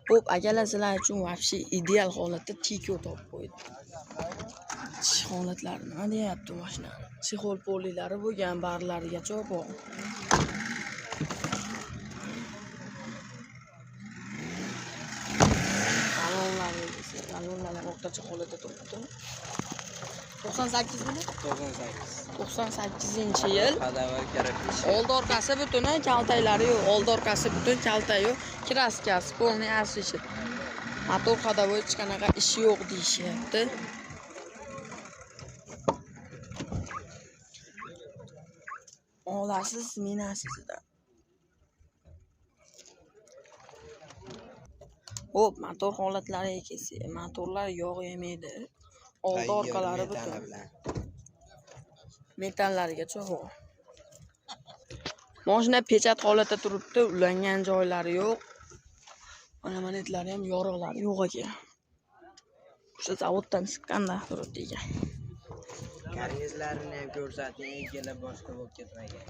Hop, akalar sizlar uchun вообще ideal holatda tiko topib qo'ydim. Holatlar nima deyapti mashina? Psixol polilari bo'lgan, barlarigacha bor. Talonlar o'rtacha holatda turibdi. 98 mi? 98-yil. Old orqasi butun, kaltaylari yo'q. Old orqasi butun, kalta yo'q. Kraskasi polni aslichi. Motor xadavoy hech qanaqa ishi yo'q deyishyapti. Olasiz, minasizda. Hop, motor holatlariga kelsak, motorlar yog' yemaydi. Old orqalari butun. Metallarigacha bor. Mashina pechat holatda turibdi, ulangan joylari yo'q. Mana manetlari ham yorug'lari yo'q ekan. O'sha zavoddan chiqqanda turibdi ekan. Karnizlarini ham ko'rsating, egalar boshqa bo'lib ketmagan.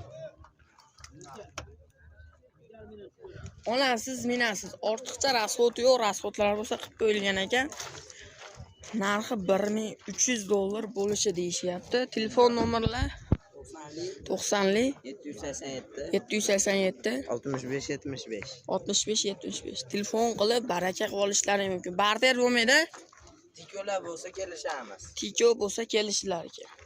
Olasiz, minasiz. Ortiqcha rasxod yo'q, rasxodlar bo'lsa qilib qo'yilgan ekan. Narxi $1300 bo'lishi deyishyapti. Telefon nomerlar 90li 787 65-75. Telefon qilib baraka qilib olishlari mumkin. Barter bo'lmaydi. Tikolar bo'lsa kelishamiz. Tiko bo'lsa kelishlari kerak.